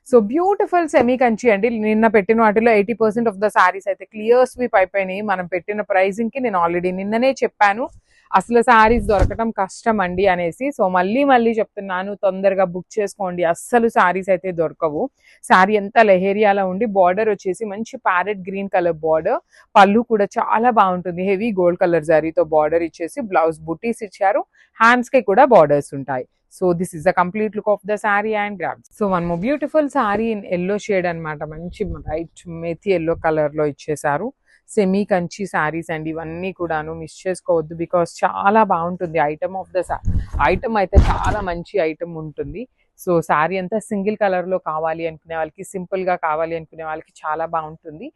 So beautiful semi Kanchi అండి. నిన్న పెట్టిన వాటిలో 80% ఆఫ్ ద సారీస్ అయితే క్లియర్ స్వీప్ అయిపోయినాయి. మనం పెట్టిన ప్రైజింగ్ కి నేను ఆల్రెడీ నిన్ననే చెప్పాను అసలు సారీస్ దొరకటం కష్టం అండి అనేసి. సో మళ్ళీ చెప్తున్నాను, తొందరగా బుక్ చేసుకోండి, అస్సలు సారీస్ అయితే దొరకవు. సారీ ఎంత లెహేరియాలో ఉండి బార్డర్ వచ్చేసి మంచి ప్యారెట్ గ్రీన్ కలర్ బార్డర్, పళ్ళు కూడా చాలా బాగుంటుంది, హెవీ గోల్డ్ కలర్ జరీతో బార్డర్ ఇచ్చేసి బ్లౌజ్ బుటీస్ ఇచ్చారు, హ్యాండ్స్ కి కూడా బార్డర్స్ ఉంటాయి. So this is the complete look of the sorry and grabs. So one more beautiful sorry in yellow shade అనమాట, మంచి బ్రైట్ మెథీ ఎల్లో కలర్ లో ఇచ్చేసారు. సెమీ కంచి సారీస్ అండి ఇవన్నీ కూడాను, మిస్ చేసుకోవద్దు బికాస్ చాలా బాగుంటుంది ఐటమ్ ఆఫ్ ద ఐటమ్ అయితే చాలా మంచి ఐటమ్ ఉంటుంది. సో సారీ అంతా సింగిల్ కలర్ లో కావాలి అనుకునే వాళ్ళకి, సింపుల్ గా కావాలి అనుకునే వాళ్ళకి చాలా బాగుంటుంది.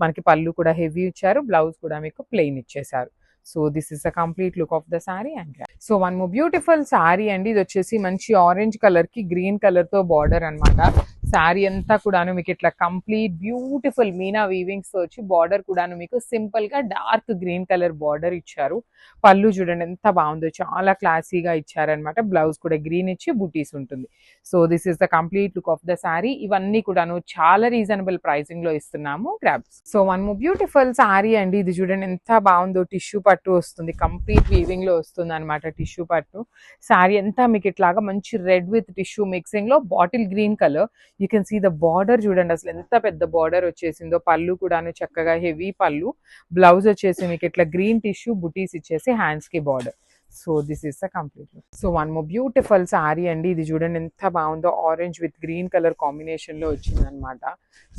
మనకి పళ్ళు కూడా హెవీ ఇచ్చారు, బ్లౌజ్ కూడా మీకు ప్లెయిన్ ఇచ్చేసారు. So this is the complete look of the sorry and so one more beautiful sorry అండి. ఇది వచ్చేసి మంచి ఆరెంజ్ కలర్ కి గ్రీన్ కలర్ తో బార్డర్ అనమాట. సారీ అంతా కూడాను మీకు ఇట్లా కంప్లీట్ బ్యూటిఫుల్ మీనా వీవింగ్స్ తో వచ్చి బార్డర్ కూడాను మీకు సింపుల్ గా డార్క్ గ్రీన్ కలర్ బార్డర్ ఇచ్చారు. పళ్ళు చూడండి ఎంత బాగుందో, చాలా క్లాసీగా ఇచ్చారనమాట. బ్లౌజ్ కూడా గ్రీన్ ఇచ్చి బుటీస్ ఉంటుంది. So this is the complete look of the sorry. ఇవన్నీ కూడాను చాలా రీజనబుల్ ప్రైసింగ్ లో ఇస్తున్నాము grabs. So one more beautiful sorry అండి. ఇది చూడండి ఎంత బాగుందో, టిష్యూ పట్టు వస్తుంది, కంప్లీట్ వీవింగ్ లో వస్తుంది అనమాట టిష్యూ పట్టు. సారీ అంతా మీకు ఇట్లాగా మంచి రెడ్ విత్ టిష్యూ మిక్సింగ్ లో bottle green colour. You can see the border చూడండి అసలు ఎంత పెద్ద బార్డర్ వచ్చేసిందో. పళ్ళు కూడాను చక్కగా హెవీ పళ్ళు, బ్లౌజ్ వచ్చేసి మీకు ఇట్లా గ్రీన్ టిష్యూ బుటీస్ ఇచ్చేసి హ్యాండ్స్ కి border. So this is the complete look. So one more beautiful sorry అండి. ఇది చూడండి ఎంత బాగుందో, orange with green colour combination లో వచ్చింది అనమాట.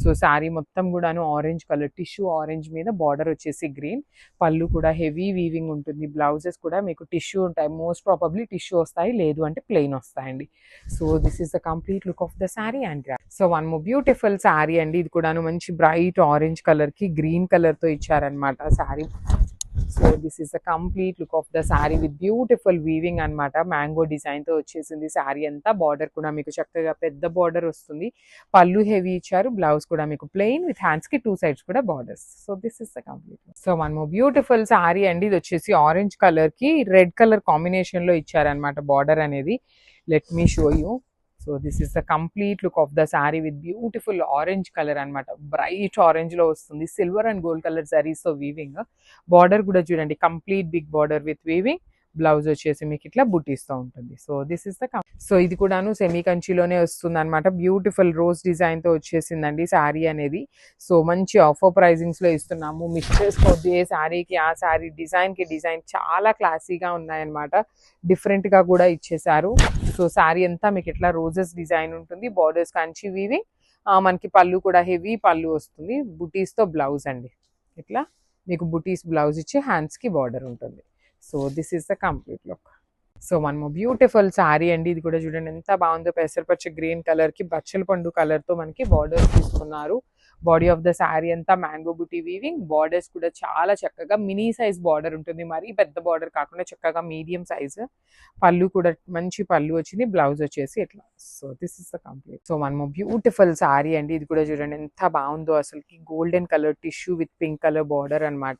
సో సారీ మొత్తం కూడాను ఆరెంజ్ కలర్, టిష్యూ ఆరెంజ్ మీద బార్డర్ వచ్చేసి గ్రీన్, పళ్ళు కూడా హెవీ వీవింగ్ ఉంటుంది, బ్లౌజెస్ కూడా మీకు టిష్యూ ఉంటాయి, మోస్ట్ ప్రాబబ్లీ టిష్యూ వస్తాయి, లేదు అంటే ప్లెయిన్ వస్తాయండి. So this is the complete look of the sorry and so one more beautiful sorry అండి. ఇది కూడాను మంచి బ్రైట్ ఆరెంజ్ కలర్ కి గ్రీన్ కలర్ తో ఇచ్చారనమాట sorry. So this is the complete look of the sorry with beautiful weaving అనమాట. Mango design తో వచ్చేసింది సారీ అంతా. బార్డర్ కూడా మీకు చక్కగా పెద్ద బార్డర్ వస్తుంది, పళ్ళు హెవీ ఇచ్చారు, బ్లౌజ్ కూడా మీకు ప్లెయిన్ విత్ హ్యాండ్స్ కి టూ సైడ్స్ కూడా borders. So this is the complete. So one more beautiful sorry అండి. ఇది వచ్చేసి ఆరెంజ్ కలర్ కి రెడ్ కలర్ కాంబినేషన్ లో ఇచ్చారనమాట బార్డర్ అనేది. Let me show you. So this is the complete look of the sorry with beautiful orange colour అనమాట. Bright orange లో వస్తుంది, silver and gold colour saris తో వీవింగ్. బార్డర్ కూడా చూడండి complete big border with weaving, blouse వచ్చేసి మీకు ఇట్లా బుటీస్ తో ఉంటుంది. So this is the so ఇది కూడాను సెమీ కంచిలోనే వస్తుంది అనమాట. బ్యూటిఫుల్ రోజ్ డిజైన్ తో వచ్చేసిందండి సారీ అనేది. సో మంచి ఆఫర్ ప్రైజింగ్స్ లో ఇస్తున్నాము, మిస్ చేసుకోవద్దు. ఏ సారీకి ఆ సారీ, డిజైన్ కి డిజైన్ చాలా క్లాసీగా ఉన్నాయన్నమాట, డిఫరెంట్ గా కూడా ఇచ్చేసారు. సో సారీ అంతా మీకు ఇట్లా రోజెస్ డిజైన్ ఉంటుంది, బార్డర్స్ కంచి వీవింగ్, మనకి పళ్ళు కూడా హెవీ పళ్ళు వస్తుంది, బుటీస్ తో బ్లౌజ్ అండి. ఇట్లా మీకు బుటీస్ బ్లౌజ్ ఇచ్చి హ్యాండ్స్ కి బార్డర్ ఉంటుంది. So this is the complete look. So one more beautiful sorry అండి. ఇది కూడా చూడండి ఎంత బాగుందో, పెసరపచ్చ గ్రీన్ కలర్ కి బచ్చల పండు కలర్ తో మనకి బార్డర్స్ తీసుకున్నారు. బాడీ ఆఫ్ ద శారీ అంతా మ్యాంగో బుటీ వీవింగ్, బార్డర్స్ కూడా చాలా చక్కగా మినీ సైజ్ బార్డర్ ఉంటుంది, మరీ పెద్ద బార్డర్ కాకుండా చక్కగా మీడియం సైజ్. పళ్ళు కూడా మంచి పళ్ళు వచ్చింది, బ్లౌజ్ వచ్చేసి ఇట్లా. So this is the complete. So one more beautiful sorry అండి. ఇది కూడా చూడండి ఎంత బాగుందో, అసలుకి golden colour tissue with pink colour border అనమాట.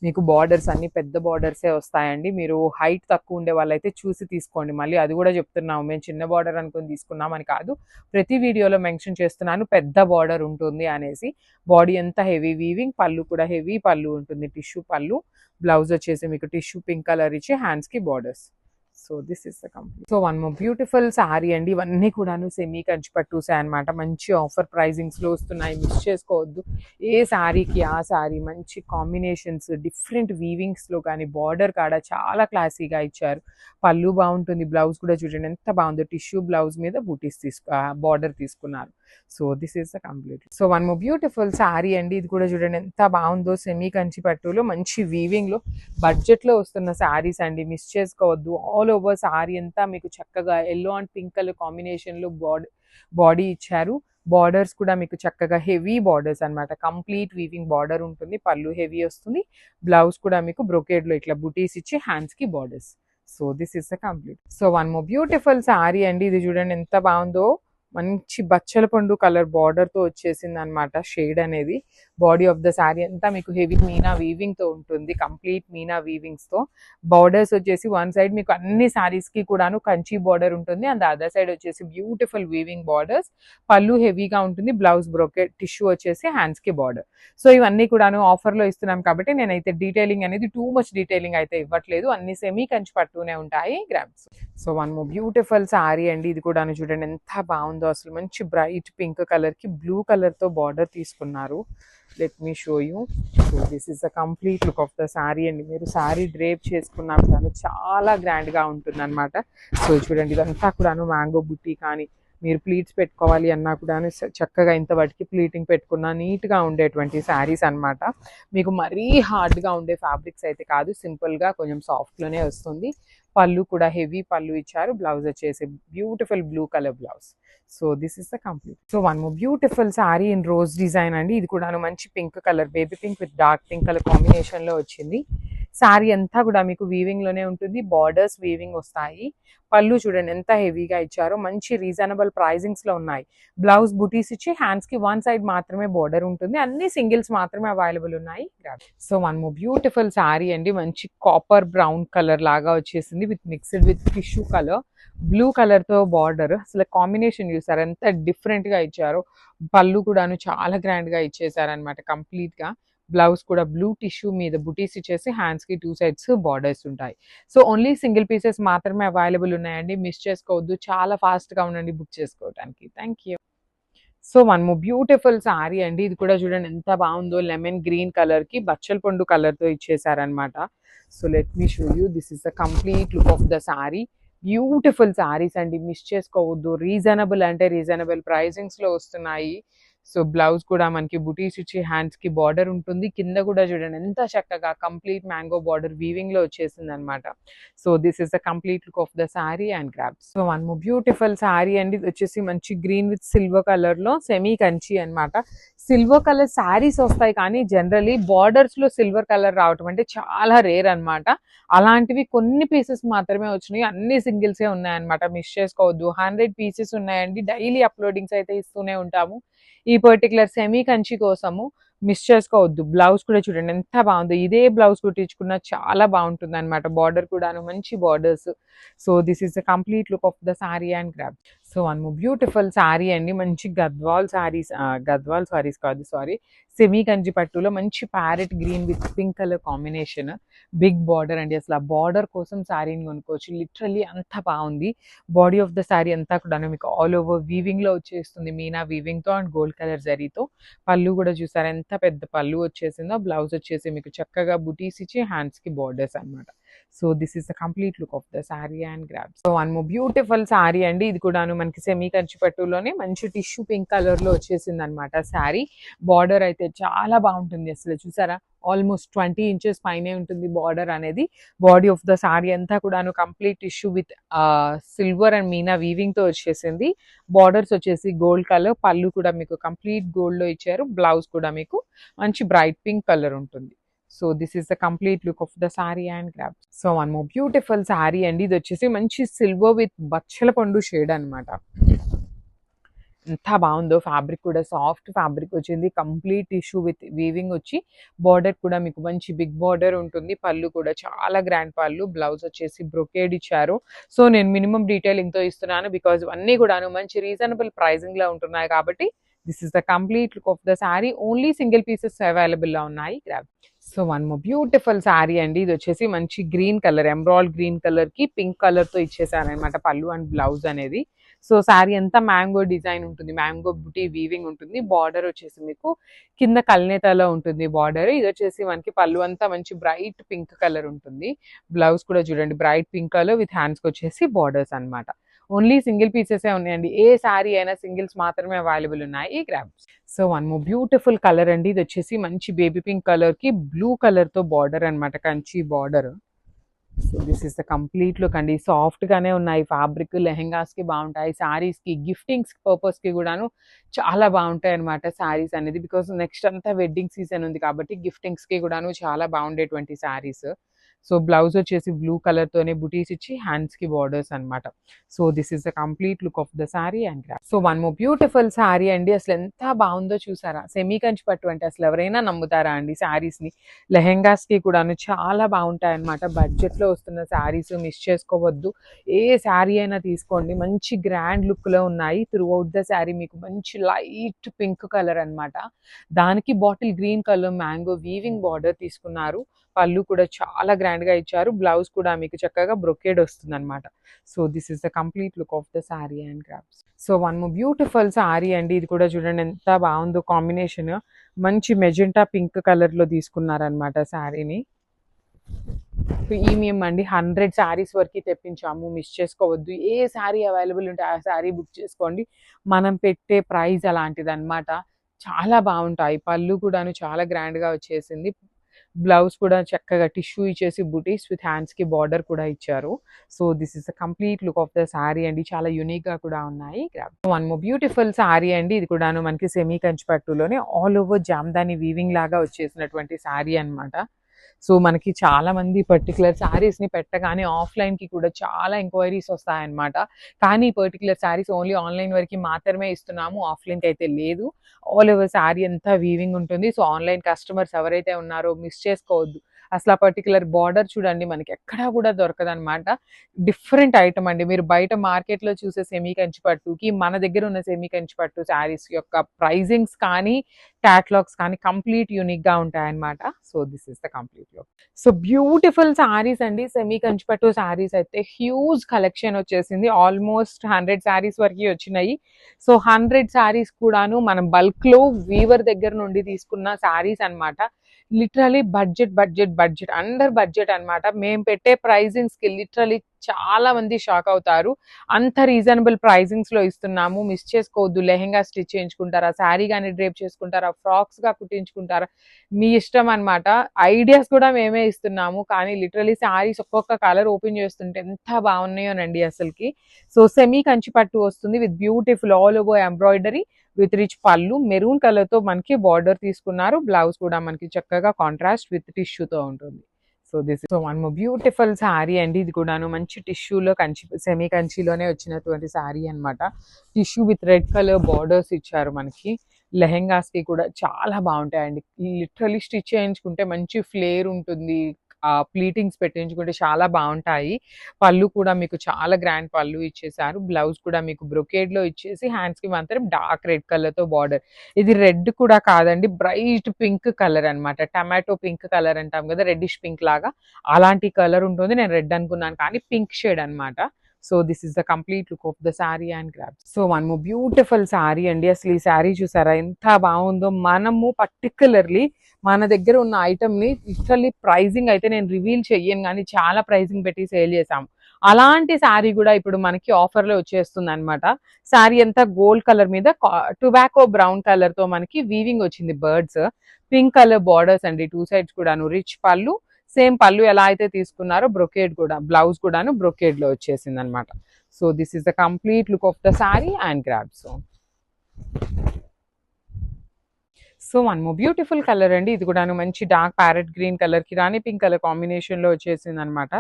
మీకు బార్డర్స్ అన్ని పెద్ద బార్డర్సే వస్తాయండి. మీరు హైట్ తక్కువ ఉండే వాళ్ళైతే చూసి తీసుకోండి. మళ్ళీ అది కూడా చెప్తున్నాము, మేము చిన్న బార్డర్ అనుకుని తీసుకున్నామని కాదు, ప్రతి వీడియోలో మెన్షన్ చేస్తున్నాను పెద్ద బార్డర్ ఉంటుంది అనేసి. బాడీ అంతా హెవీ వీవింగ్, పళ్ళు కూడా హెవీ పళ్ళు ఉంటుంది, టిష్యూ పళ్ళు, బ్లౌజ్ వచ్చేసి మీకు టిష్యూ పింక్ కలర్ ఇచ్చి హ్యాండ్స్ కి borders. So this is the complete. So one more beautiful sorry అండి. ఇవన్నీ కూడాను సెమీ కంచి పట్టుసే అనమాట, మంచి ఆఫర్ ప్రైజింగ్స్ లో వస్తున్నాయి, మిస్ చేసుకోవద్దు. ఏ సారీకి ఆ సారీ మంచి కాంబినేషన్స్, డిఫరెంట్ వీవింగ్స్ లో కానీ బార్డర్ కాడ చాలా క్లాసీగా ఇచ్చారు. పళ్ళు బాగుంటుంది, బ్లౌజ్ కూడా చూడండి ఎంత బాగుందో, టిష్యూ బ్లౌజ్ మీద బూటీస్ బార్డర్ తీసుకున్నారు. So this is the complete. So one more beautiful sorry అండి. ఇది కూడా చూడండి ఎంత బాగుందో, సెమీ కంచి పట్టులో మంచి వీవింగ్ లో బడ్జెట్ లో వస్తున్న సారీస్ అండి, మిస్ చేసుకోవద్దు. ఆల్ ఓవర్ సారీ అంతా మీకు చక్కగా yellow and pink colour combination లో బాడీ ఇచ్చారు. బార్డర్స్ కూడా మీకు చక్కగా హెవీ బార్డర్స్ అనమాట, కంప్లీట్ వీవింగ్ బార్డర్ ఉంటుంది, పళ్ళు హెవీ వస్తుంది, బ్లౌజ్ కూడా మీకు బ్రొకేడ్ లో ఇట్లా బుటీస్ ఇచ్చి హ్యాండ్స్ కి borders. So this is the complete. So one more beautiful sorry అండి. ఇది చూడండి ఎంత బాగుందో, మంచి బచ్చల పండు కలర్ బార్డర్ తో వచ్చేసింది అనమాట షేడ్ అనేది. బాడీ ఆఫ్ ద శారీ అంతా మీకు హెవీ మీనా వీవింగ్ తో ఉంటుంది, కంప్లీట్ మీనా వీవింగ్స్ తో. బార్డర్స్ వచ్చేసి వన్ సైడ్ మీకు అన్ని శారీస్ కి కూడాను కంచి బార్డర్ ఉంటుంది, అండ్ అదర్ సైడ్ వచ్చేసి బ్యూటిఫుల్ వీవింగ్ బార్డర్స్. పళ్ళు హెవీగా ఉంటుంది, బ్లౌజ్ బ్రోకెట్ టిష్యూ వచ్చేసి హ్యాండ్స్ కి బార్డర్. సో ఇవన్నీ కూడాను ఆఫర్ లో ఇస్తున్నాం కాబట్టి నేనైతే డీటెయిలింగ్ అనేది టూ మచ్ డీటెయిలింగ్ అయితే ఇవ్వట్లేదు, అన్ని సెమీ కంచి పట్టునే ఉంటాయి grams. So one more beautiful sari అండి, ఇది కూడాను చూడండి ఎంత బాగుందో అసలు. మంచి బ్రైట్ పింక్ కలర్ కి బ్లూ కలర్ తో బార్డర్ తీసుకున్నారు. Let me show you. So this is the complete look of the sari అండి. మీరు శారీ డ్రేప్ చేసుకున్నాం కానీ చాలా గ్రాండ్ గా ఉంటుంది అనమాట. సో చూడండి ఇదంతా కూడాను మ్యాంగో బుట్టి కానీ, మీరు ప్లీట్స్ పెట్టుకోవాలి అన్నా కూడా చక్కగా ఇంత వాటికి ప్లీటింగ్ పెట్టుకున్నా నీట్ గా ఉండేటువంటి శారీస్ అన్నమాట. మీకు మరీ హార్డ్ గా ఉండే ఫ్యాబ్రిక్స్ అయితే కాదు, సింపుల్ గా కొంచెం సాఫ్ట్ లోనే వస్తుంది. పళ్ళు కూడా హెవీ పళ్ళు ఇచ్చారు, బ్లౌజ్ వచ్చేసి beautiful blue colour blouse. So this is the complete. So one more beautiful sari in rose design అండి, ఇది కూడా మంచి pink colour, baby pink with dark pink colour combination లో వచ్చింది. శారీ అంతా కూడా మీకు వీవింగ్ లోనే ఉంటుంది, బార్డర్స్ వీవింగ్ వస్తాయి. పళ్ళు చూడండి ఎంత హెవీగా ఇచ్చారో, మంచి రీజనబుల్ ప్రైజింగ్స్ లో ఉన్నాయి. బ్లౌజ్ బుటీస్ ఇచ్చి హ్యాండ్స్ కి వన్ సైడ్ మాత్రమే బార్డర్ ఉంటుంది, అన్ని సింగిల్స్ మాత్రమే అవైలబుల్ ఉన్నాయి. So one more beautiful sari అండి, మంచి కాపర్ బ్రౌన్ కలర్ లాగా వచ్చేసింది with mixed with tissue colour, blue colour తో బార్డర్. అసలు కాంబినేషన్ చూసారు ఎంత డిఫరెంట్ గా ఇచ్చారో. పళ్ళు కూడాను చాలా గ్రాండ్ గా ఇచ్చేసారనమాట కంప్లీట్ గా. బ్లౌజ్ కూడా బ్లూ టిష్యూ మీద బుటీస్ ఇచ్చేసి హ్యాండ్స్ కి టూ సైడ్స్ బార్డర్స్ ఉంటాయి. సో ఓన్లీ సింగిల్ పీసెస్ మాత్రమే అవైలబుల్ ఉన్నాయండి, మిస్ చేసుకోవద్దు, చాలా ఫాస్ట్ గా ఉండండి బుక్ చేసుకోవడానికి. Thank you. So one more beautiful sari అండి, ఇది కూడా చూడండి ఎంత బాగుందో. లెమన్ గ్రీన్ కలర్ కి బచ్చల పండు కలర్ తో ఇచ్చేసారనమాట. So let me show you, this is the complete look of the sari. Beautiful saris అండి, మిస్ చేసుకోవద్దు. రీజనబుల్ అంటే రీజనబుల్ ప్రైజింగ్స్ లో వస్తున్నాయి. సో బ్లౌజ్ కూడా మనకి బుటీస్ ఇచ్చి హ్యాండ్స్ కి బార్డర్ ఉంటుంది, కింద కూడా చూడండి ఎంత చక్కగా కంప్లీట్ మ్యాంగో బార్డర్ వీవింగ్ లో వచ్చేసింది అనమాట. So this is the complete look of the sari and grabs. So one more beautiful sari అండి, ఇది వచ్చేసి మంచి గ్రీన్ విత్ సిల్వర్ కలర్ లో సెమీ కంచి అన్నమాట. సిల్వర్ కలర్ శారీస్ వస్తాయి కానీ జనరలీ బార్డర్స్ లో సిల్వర్ కలర్ రావటం అంటే చాలా రేర్ అన్నమాట. అలాంటివి కొన్ని పీసెస్ మాత్రమే వచ్చినాయి, అన్ని సింగిల్సే ఉన్నాయన్నమాట, మిస్ చేసుకోవద్దు. 100 పీసెస్ ఉన్నాయండి, డైలీ అప్లోడింగ్స్ అయితే ఇస్తూనే ఉంటాము. ఈ పర్టికులర్ సెమీ కంచి కోసము మిస్ చేసుకోవద్దు. బ్లౌజ్ కూడా చూడండి ఎంత బాగుందో, ఇదే బ్లౌజ్ కుట్టించుకున్న చాలా బాగుంటుంది అనమాట. బార్డర్ కూడాను మంచి borders. So this is the complete look of the sari and grab. So one more beautiful sari అండి, మంచి గద్వాల్ సారీస్ కాదు సారీ, సెమీ కంచి పట్టులో మంచి parrot green with pink colour combination, big border అండి. అసలు ఆ బార్డర్ కోసం శారీని కొనుక్కోవచ్చు, లిటరల్లీ అంత బాగుంది. బాడీ ఆఫ్ ద శారీ అంతా కూడా మీకు ఆల్ ఓవర్ వీవింగ్ లో వచ్చేస్తుంది, మీనా వీవింగ్ తో అండ్ గోల్డ్ కలర్ జరీతో. పళ్ళు కూడా చూసారు ఎంత పెద్ద పళ్ళు వచ్చేసిందో. బ్లౌజ్ వచ్చేసి మీకు చక్కగా బుటీస్ ఇచ్చి హ్యాండ్స్ కి బార్డర్స్ అనమాట. So this is the complete look of the sari and grab. So one more beautiful sari అండి, ఇది కూడాను మనకి సెమీ కంచి పట్టులోనే మంచి టిష్యూ పింక్ కలర్ లో వచ్చేసింది అనమాట శారీ. బార్డర్ అయితే చాలా బాగుంటుంది, అసలు చూసారా ఆల్మోస్ట్ 20 ఇంచెస్ పైనే ఉంటుంది బార్డర్ అనేది. బాడీ ఆఫ్ ద శారీ అంతా కూడాను complete tissue with silver and Meena weaving తో వచ్చేసింది. బార్డర్స్ వచ్చేసి గోల్డ్ కలర్, పళ్ళు కూడా మీకు కంప్లీట్ గోల్డ్ లో ఇచ్చారు. బ్లౌజ్ కూడా మీకు మంచి బ్రైట్ పింక్ కలర్ ఉంటుంది. So this is the complete look of the sari and grab. So one more beautiful sari అండి, ఇది వచ్చేసి మంచి సిల్వర్ విత్ బచ్చల పండు షేడ్ అనమాట. ఎంత బాగుందో, ఫ్యాబ్రిక్ కూడా సాఫ్ట్ ఫ్యాబ్రిక్ వచ్చింది, కంప్లీట్ టిష్యూ విత్ వీవింగ్ వచ్చి బార్డర్ కూడా మీకు మంచి బిగ్ బార్డర్ ఉంటుంది. పళ్ళు కూడా చాలా గ్రాండ్ పళ్ళు, బ్లౌజ్ వచ్చేసి బ్రొకేడ్ ఇచ్చారు. సో నేను మినిమం డీటెయిలింగ్ తో ఇస్తున్నాను బికాజ్ అన్ని కూడాను మంచి రీజనబుల్ ప్రైజింగ్ లో ఉంటున్నాయి కాబట్టి. This is the complete look of the sari, only single pieces available లో ఉన్నాయి. Grab. So one more beautiful sari అండి, ఇది వచ్చేసి మంచి green colour, emerald green colour కి పింక్ కలర్ తో ఇచ్చేసారనమాట పళ్ళు అండ్ బ్లౌజ్ అనేది. సో శారీ అంతా మ్యాంగో డిజైన్ ఉంటుంది, మ్యాంగో బుటీ వీవింగ్ ఉంటుంది. బార్డర్ వచ్చేసి మీకు కింద కల్నేతలో ఉంటుంది బార్డర్. ఇది వచ్చేసి మనకి పళ్ళు అంతా మంచి బ్రైట్ పింక్ కలర్ ఉంటుంది. బ్లౌజ్ కూడా చూడండి బ్రైట్ పింక్ కలర్ విత్ హ్యాండ్స్కి వచ్చేసి బార్డర్స్ అనమాట. ఓన్లీ సింగిల్ పీసెసే ఉన్నాయండి, ఏ శారీ అయినా సింగిల్స్ మాత్రమే అవైలబుల్ ఉన్నాయి. Grab. So one more beautiful colour అండి, ఇది వచ్చేసి మంచి బేబీ పింక్ కలర్ కి బ్లూ కలర్ తో బార్డర్ అనమాట, Kanchi border. So this is the complete look అండి, సాఫ్ట్ గానే ఉన్నాయి ఫ్యాబ్రిక్, లెహెంగాస్ కి బాగుంటాయి, శారీస్ కి గిఫ్టింగ్స్ పర్పస్ కి కూడాను చాలా బాగుంటాయి అనమాట శారీస్ అనేది. బికాస్ నెక్స్ట్ అంతా వెడ్డింగ్ సీజన్ ఉంది కాబట్టి గిఫ్టింగ్స్ కి కూడాను చాలా బాగుండేటువంటి శారీస్. సో బ్లౌజ్ వచ్చేసి బ్లూ కలర్ తోనే బుటీస్ ఇచ్చి హ్యాండ్స్ కి బార్డర్స్ అన్నమాట. So this is the complete look of the sorry and grab. So one more beautiful sorry అండి. అసలు ఎంత బాగుందో చూసారా? సెమీ కంచి పట్టు అంటే అసలు ఎవరైనా నమ్ముతారా అండి? సారీస్ ని లెహెంగాస్ కి కూడాను చాలా బాగుంటాయి అన్నమాట. బడ్జెట్ లో వస్తున్న సారీస్ మిస్ చేసుకోవద్దు. ఏ శారీ అయినా తీసుకోండి, మంచి గ్రాండ్ లుక్ లో ఉన్నాయి. త్రూ అవుట్ ద శారీ మీకు మంచి లైట్ పింక్ కలర్ అన్నమాట. దానికి bottle green colour mango weaving border తీసుకున్నారు. పళ్ళు కూడా చాలా గ్రాండ్ గా ఇచ్చారు. బ్లౌజ్ కూడా మీకు చక్కగా బ్రొకేడ్ వస్తుంది అనమాట. So this is the complete look of the sari and grasp. So one more beautiful sari అండి. ఇది కూడా చూడండి ఎంత బాగుందో కాంబినేషన్. మంచి మెజెంటా పింక్ కలర్ లో తీసుకున్నారనమాట శారీని. ప్రీమియం అండి. 100 శారీస్ వరకు తెప్పించాము, మిస్ చేసుకోవద్దు. ఏ శారీ అవైలబుల్ ఉంటే ఆ శారీ బుక్ చేసుకోండి. మనం పెట్టే ప్రైస్ అలాంటిది అనమాట. చాలా బాగుంటాయి. పళ్ళు కూడాను చాలా గ్రాండ్ గా వచ్చేసింది. బ్లౌజ్ కూడా చక్కగా టిష్యూ ఇచ్చేసి బుటీస్ విత్ హ్యాండ్స్ కి బార్డర్ కూడా ఇచ్చారు. So this is the complete look of the sari అండి. చాలా యూనిక్ గా కూడా ఉన్నాయి. వన్ మోర్ బ్యూటిఫుల్ శారీ అండి. ఇది కూడాను మనకి సెమీ కంచి పట్టులోనే ఆల్ ఓవర్ జామ్దాని వీవింగ్ లాగా వచ్చేసినటువంటి శారీ అన్నమాట. సో మనకి చాలా మంది పర్టికులర్ శారీస్ ని పెట్టగానే ఆఫ్లైన్ కి కూడా చాలా ఎంక్వైరీస్ వస్తాయన్నమాట. కానీ పర్టికులర్ శారీస్ ఓన్లీ ఆన్లైన్ వరకు మాత్రమే ఇస్తున్నాము, ఆఫ్లైన్ కి అయితే లేదు. ఆల్ ఓవర్ శారీ అంతా వీవింగ్ ఉంటుంది. సో ఆన్లైన్ కస్టమర్స్ ఎవరైతే ఉన్నారో మిస్ చేసుకోవద్దు. అసలు ఆ పర్టికులర్ బార్డర్ చూడండి, మనకి ఎక్కడా కూడా దొరకదనమాట. డిఫరెంట్ ఐటమ్ అండి. మీరు బయట మార్కెట్లో చూసే సెమీ కంచి పట్టుకి మన దగ్గర ఉన్న సెమీ కంచి పట్టు శారీస్ యొక్క ప్రైజింగ్స్ కానీ క్యాటలాగ్స్ కానీ కంప్లీట్ యూనిక్ గా ఉంటాయన్నమాట. So this is the complete look. So beautiful saris అండి. సెమీ కంచి పట్టు శారీస్ అయితే హ్యూజ్ కలెక్షన్ వచ్చేసింది. ఆల్మోస్ట్ 100 శారీస్ వరకు వచ్చినాయి. సో 100 శారీస్ కూడాను మనం బల్క్ లో వీవర్ దగ్గర నుండి తీసుకున్న శారీస్ అన్నమాట. లిటరలీ బడ్జెట్ అండర్ బడ్జెట్ అన్నమాట. మేము పెట్టే ప్రైజింగ్స్ కి లిటరలీ చాలా మంది షాక్ అవుతారు. అంత రీజనబుల్ ప్రైజింగ్స్ లో ఇస్తున్నాము, మిస్ చేసుకోవద్దు. లెహెంగా స్టిచ్ చేయించుకుంటారా, శారీ కానీ డ్రేప్ చేసుకుంటారా, ఫ్రాక్స్ గా కుట్టించుకుంటారా, మీ ఇష్టం అన్నమాట. ఐడియాస్ కూడా మేమే ఇస్తున్నాము. కానీ లిటరలీ శారీస్ ఒక్కొక్క కలర్ ఓపెన్ చేస్తుంటే ఎంత బాగున్నాయోనండి అసలుకి. సో సెమీ కంచి పట్టు వస్తుంది with beautiful all over embroidery with rich పళ్ళు. మెరూన్ కలర్ తో మనకి బార్డర్ తీసుకున్నారు. బ్లౌజ్ కూడా మనకి చక్కగా కాంట్రాస్ట్ విత్ టిష్యూతో ఉంటుంది. So this so one more beautiful sari అండి. ఇది కూడాను మంచి టిష్యూలో కంచి సెమీ కంచిలోనే వచ్చినటువంటి శారీ అన్నమాట. Tissue with red colour borders ఇచ్చారు మనకి. లెహెంగాస్ కి కూడా చాలా బాగుంటాయండి. లిటరలీ స్టిచ్ చేయించుకుంటే మంచి ఫ్లేర్ ఉంటుంది. ప్లీటింగ్స్ పెట్టించుకుంటే చాలా బాగుంటాయి. పళ్ళు కూడా మీకు చాలా గ్రాండ్ పళ్ళు ఇచ్చేసారు. బ్లౌజ్ కూడా మీకు బ్రొకేడ్ లో ఇచ్చేసి హ్యాండ్స్ కి మాత్రం డార్క్ రెడ్ కలర్ తో బార్డర్. ఇది రెడ్ కూడా కాదండి, బ్రైట్ పింక్ కలర్ అన్నమాట. టమాటో పింక్ కలర్ అంటాం కదా, రెడ్డిష్ పింక్ లాగా అలాంటి కలర్ ఉంటుంది. నేను రెడ్ అనుకున్నాను కానీ పింక్ షేడ్ అన్నమాట. So this is the complete look of the sari and grasp. So one more beautiful sari అండి. అసలు ఈ శారీ చూసారా ఎంత బాగుందో. మనము పర్టికులర్లీ మన దగ్గర ఉన్న ఐటమ్ ని లిటరల్లీ ప్రైజింగ్ అయితే నేను రివీల్ చెయ్యను కానీ చాలా ప్రైజింగ్ పెట్టి సేల్ చేసాము. అలాంటి శారీ కూడా ఇప్పుడు మనకి ఆఫర్ లో వచ్చేస్తుంది అనమాట. శారీ అంతా గోల్డ్ కలర్ మీద టొబాకో బ్రౌన్ కలర్ తో మనకి వీవింగ్ వచ్చింది. బర్డ్స్ పింక్ కలర్ బార్డర్స్ అండి. 2 సైడ్స్ కూడాను రిచ్ పళ్ళు. సేమ్ పళ్ళు ఎలా అయితే తీసుకున్నారో బ్రొకేడ్ కూడా, బ్లౌజ్ కూడాను బ్రొకేడ్ లో వచ్చేసింది అనమాట. So this is the complete look of the sari and grab. So one more beautiful colour అండి. ఇది కూడాను మంచి డార్క్ ప్యారెట్ గ్రీన్ కలర్ కి రాణి పింక్ కలర్ కాంబినేషన్ లో వచ్చేసింది అనమాట.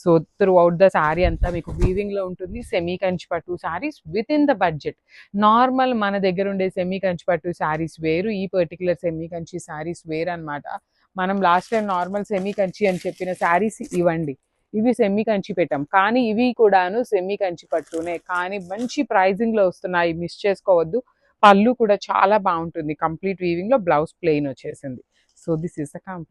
So through out the sari అంతా మీకు వీవింగ్ లో ఉంటుంది. సెమీ కంచి పట్టు saris with in the budget. Normal మన దగ్గర ఉండే సెమీ కంచి పట్టు శారీస్ వేరు, ఈ పర్టికులర్ సెమీ కంచి శారీస్ వేరు అనమాట. మనం last time normal semi Kanchi అని చెప్పిన శారీస్ ఇవ్వండి, ఇవి సెమీ కంచి పెట్టాం. కానీ ఇవి కూడాను సెమీ కంచి పట్టునే, కానీ మంచి ప్రైజింగ్ లో వస్తున్నాయి, మిస్ చేసుకోవద్దు. పళ్ళు కూడా చాలా బాగుంటుంది. కంప్లీట్ వీవింగ్ లో బ్లౌజ్ ప్లెయిన్ వచ్చేసింది. So this is the complete.